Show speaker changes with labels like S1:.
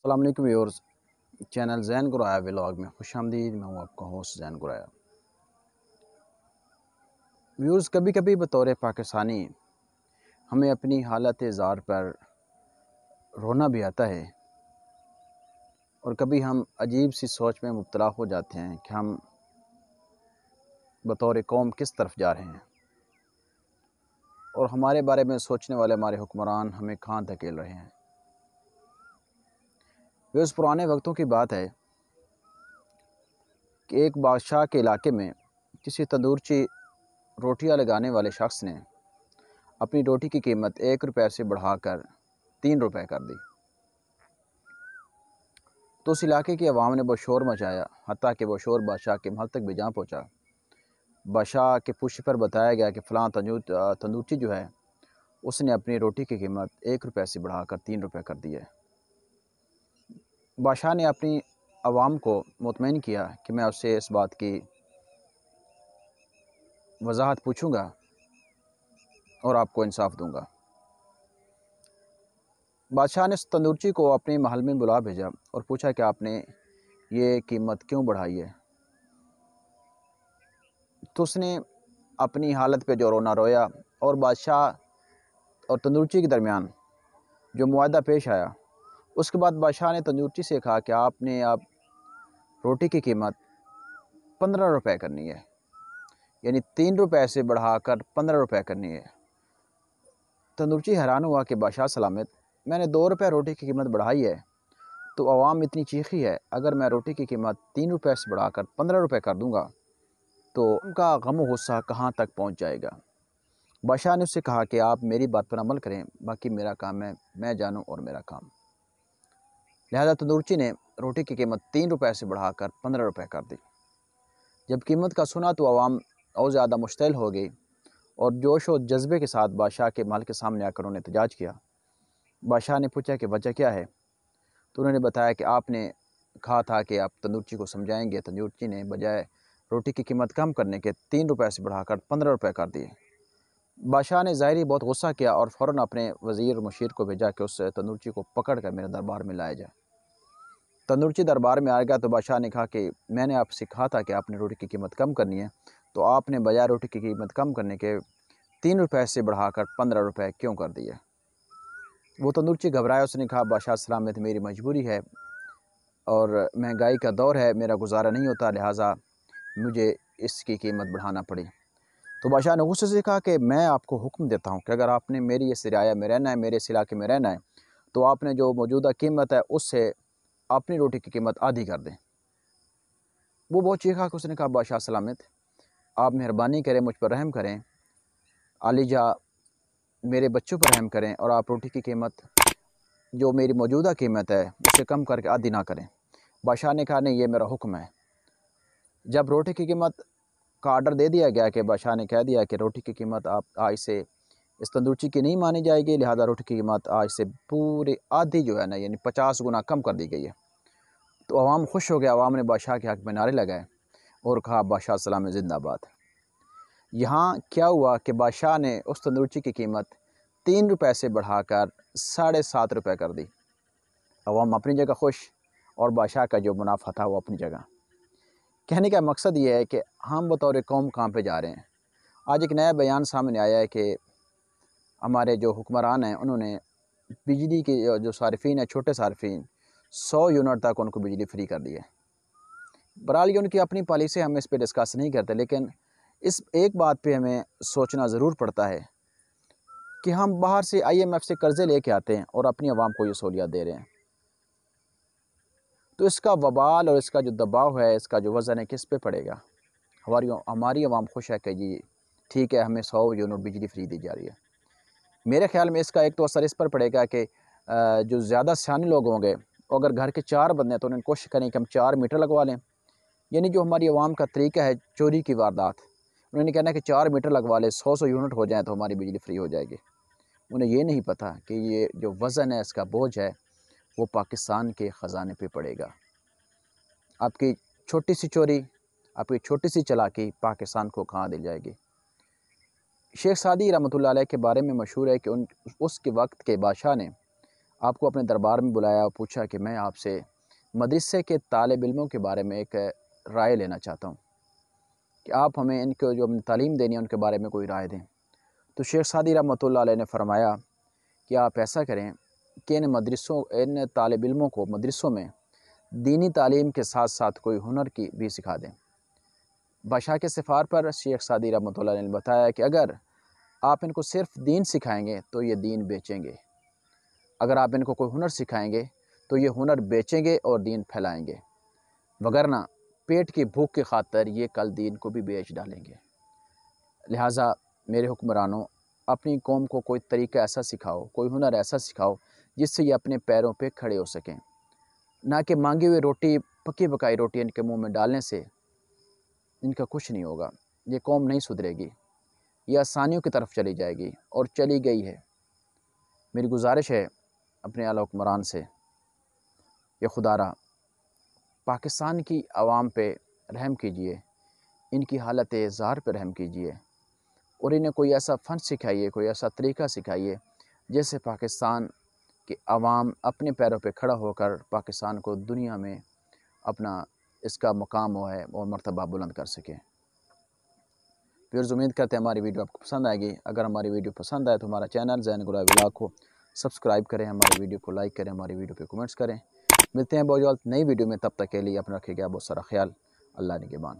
S1: अस्सलाम वालेकुम viewers. Channel ज़ैन Guraya vlog में खुशामदीद। मैं हूँ आपका होस्ट ज़ैन गुराया। व्यूअर्स, कभी कभी बतौर पाकिस्तानी हमें अपनी हालत ज़ार पर रोना भी आता है और कभी हम अजीब सी सोच में मुब्तला हो जाते हैं कि हम बतौर कौम किस तरफ जा रहे हैं और हमारे बारे में सोचने वाले हमारे हुक्मरान हमें कहाँ धकेल रहे हैं। व्यूअर्स, पुराने वक्तों की बात है कि एक बादशाह के इलाके में किसी तंदूरची रोटियां लगाने वाले शख्स ने अपनी रोटी की कीमत 1 रुपये से बढ़ाकर 3 रुपये कर दी। तो उस इलाके की आवाम ने वो शोर मचाया, हत्ता कि वो शोर बादशाह के महल तक भी जा पहुँचा। बादशाह के पुश पर बताया गया कि फ़लाँ तंदूरची जो है उसने अपनी रोटी की कीमत 1 रुपये से बढ़ाकर 3 रुपये कर दी है। बादशाह ने अपनी आवाम को मुतमईन किया कि मैं उससे इस बात की वजाहत पूछूंगा और आपको इंसाफ दूंगा। बादशाह ने उस तंदूरची को अपने महल में बुला भेजा और पूछा कि आपने ये कीमत क्यों बढ़ाई है। तो उसने अपनी हालत पे जो रोना रोया और बादशाह और तंदूरची के दरमियान जो मुआहदा पेश आया, उसके बाद बादशाह ने तंदूरची से कहा कि आपने अब रोटी की कीमत 15 रुपये करनी है, यानी 3 रुपये से बढ़ाकर 15 रुपये करनी है। तंदूरची हैरान हुआ कि बादशाह सलामत, मैंने 2 रुपये रोटी की कीमत बढ़ाई है तो आवाम इतनी चीखी है, अगर मैं रोटी की कीमत 3 रुपये से बढ़ाकर 15 रुपये कर दूंगा तो उनका गम व गुस्सा कहाँ तक पहुँच जाएगा। बादशाह ने उससे कहा कि आप मेरी बात पर अमल करें, बाकी मेरा काम है, मैं जानूं और मेरा काम। लिहाजा तंदूरची ने रोटी की कीमत 3 रुपये से बढ़ाकर 15 रुपये कर दी। जब कीमत का सुना तो आवाम और ज़्यादा मुश्तिल हो गई और जोश और जज्बे के साथ बादशाह के महल के सामने आकर उन्हें एहतजाज किया। बादशाह ने पूछा कि वजह क्या है, तो उन्होंने बताया कि आपने कहा था कि आप तंदूरची को समझाएंगे। तंदूरची ने बजाय रोटी की कीमत कम करने के 3 रुपये से बढ़ाकर 15 रुपये कर दिए। बादशाह ने ज़ाहिर ही बहुत गुस्सा किया और फ़ौरन अपने वज़ीर मुशीर को भेजा कि उस तंदूरची को पकड़ कर मेरे दरबार में लाया जाए। तंदूरची दरबार में आ गया तो बादशाह ने कहा कि मैंने आपसे कहा था कि आपने रोटी की कीमत कम करनी है, तो आपने बजाय रोटी की कीमत कम करने के 3 रुपये से बढ़ाकर 15 रुपये क्यों कर दिए। वो तंदूरची घबराया, उसने कहा बादशाह सलामत, मेरी मजबूरी है और महंगाई का दौर है, मेरा गुजारा नहीं होता, लिहाजा मुझे इसकी कीमत बढ़ाना पड़ी। तो बादशाह ने गुस्से से कहा कि मैं आपको हुक्म देता हूँ कि अगर आपने मेरी इस रियाया में रहना है, मेरे इस इलाके में रहना है, तो आपने जो मौजूदा कीमत है उससे अपनी रोटी की कीमत आधी कर दें। वो बहुत चीखा कि उसने कहा बादशाह सलामत, आप मेहरबानी करें, मुझ पर रहम करें, आलिजा मेरे बच्चों पर रहम करें और आप रोटी की कीमत जो मेरी मौजूदा कीमत है उसे कम करके आधी ना करें। बादशाह ने कहा नहीं, ये मेरा हुक्म है। जब रोटी की कीमत का आर्डर दे दिया गया कि बादशाह ने कह दिया कि रोटी की कीमत आप आज से इस तंदूरची की नहीं मानी जाएगी, लिहाजा रोटी की कीमत आज से पूरी आधी जो है ना, यानी 50 गुना कम कर दी गई है। तो अवाम खुश हो गया, अवाम ने बादशाह के हक़ में नारे लगाए और कहा बादशाह सलाम जिंदाबाद। यहाँ क्या हुआ कि बादशाह ने उस तंदूरची की कीमत 3 रुपये से बढ़ाकर 7.5 रुपये कर दी। अवाम अपनी जगह खुश और बादशाह का जो मुनाफा था वो अपनी जगह। कहने का मकसद ये है कि हम बतौर कौम कहाँ पे जा रहे हैं। आज एक नया बयान सामने आया है कि हमारे जो हुक्मरान हैं उन्होंने बिजली के जो सार्फिन है, छोटे सार्फिन 100 यूनिट तक उनको बिजली फ्री कर दी है। बहरहाल ये उनकी अपनी पॉलिसी, हम इस पर डिस्कस नहीं करते, लेकिन इस एक बात पे हमें सोचना ज़रूर पड़ता है कि हम बाहर से IMF से कर्ज़े लेके आते हैं और अपनी आवाम को ये सहूलियत दे रहे हैं, तो इसका वबाल और इसका जो दबाव है, इसका जो वज़न है, किस पे पड़ेगा। हमारी आवाम खुश है कि जी ठीक है, हमें 100 यूनिट बिजली फ्री दी जा रही है। मेरे ख़्याल में इसका एक तो असर इस पर पड़ेगा कि जो ज़्यादा सियाने लोग होंगे, अगर घर के 4 बंदे हैं तो उन्हें कोशिश करें कि हम 4 मीटर लगवा लें। यानी जो हमारी आवाम का तरीका है चोरी की वारदात, उन्होंने कहना है कि 4 मीटर लगवा लें, 100 यूनिट हो जाए तो हमारी बिजली फ्री हो जाएगी। उन्हें ये नहीं पता कि ये जो वज़न है, इसका बोझ है, वो पाकिस्तान के ख़जाने पे पड़ेगा। आपकी छोटी सी चोरी, आपकी छोटी सी चालाकी पाकिस्तान को कहाँ दे जाएगी। शेख सादी रहमतुल्लाह अलैह के बारे में मशहूर है कि उसके वक्त के बादशाह ने आपको अपने दरबार में बुलाया और पूछा कि मैं आपसे मदरसे के तालिब इल्मों के बारे में एक राय लेना चाहता हूँ कि आप हमें इनको जो तालीम देनी है उनके बारे में कोई राय दें। तो शेख सादी रहमतुल्लाह अलैह ने फरमाया कि आप ऐसा करें कि इन तालिब इल्मों को मदरसों में दीनी तालीम के साथ साथ कोई हुनर की भी सिखा दें। बादशाह के सिफार पर शेख सादी रहमतुल्लाह अलैह ने बताया कि अगर आप इनको सिर्फ दीन सिखाएंगे तो ये दीन बेचेंगे, अगर आप इनको कोई हुनर सिखाएंगे तो ये हुनर बेचेंगे और दीन फैलाएंगे, वगरना पेट की भूख की खातर ये कल दीन को भी बेच डालेंगे। लिहाजा मेरे हुक्मरानों, अपनी कौम को कोई तरीका ऐसा सिखाओ, कोई हुनर ऐसा सिखाओ जिससे ये अपने पैरों पे खड़े हो सकें, ना कि मांगी हुई रोटी, पकी पकाई रोटी इनके मुंह में डालने से इनका कुछ नहीं होगा। ये कौम नहीं सुधरेगी, ये आसानियों की तरफ चली जाएगी और चली गई है। मेरी गुजारिश है अपने आला हुक्मरान से, ये खुदारा पाकिस्तान की आवाम पे रहम कीजिए, इनकी हालत ज़ार पे रहम कीजिए और इन्हें कोई ऐसा फ़न सिखाइए, कोई ऐसा तरीका सिखाइए जिससे पाकिस्तान की आवाम अपने पैरों पे खड़ा होकर पाकिस्तान को दुनिया में अपना इसका मुकाम है और मर्तबा बुलंद कर सके। फिर उम्मीद करते हैं हमारी वीडियो आपको पसंद आएगी। अगर हमारी वीडियो पसंद आए तो हमारा चैनल ज़ैन गुलाब व्लॉग को सब्सक्राइब करें, हमारी वीडियो को लाइक करें, हमारी वीडियो पे कमेंट्स करें। मिलते हैं बहुत जल्द नई वीडियो में, तब तक के लिए अपना रखिएगा बहुत सारा ख्याल। अल्लाह निगहबान।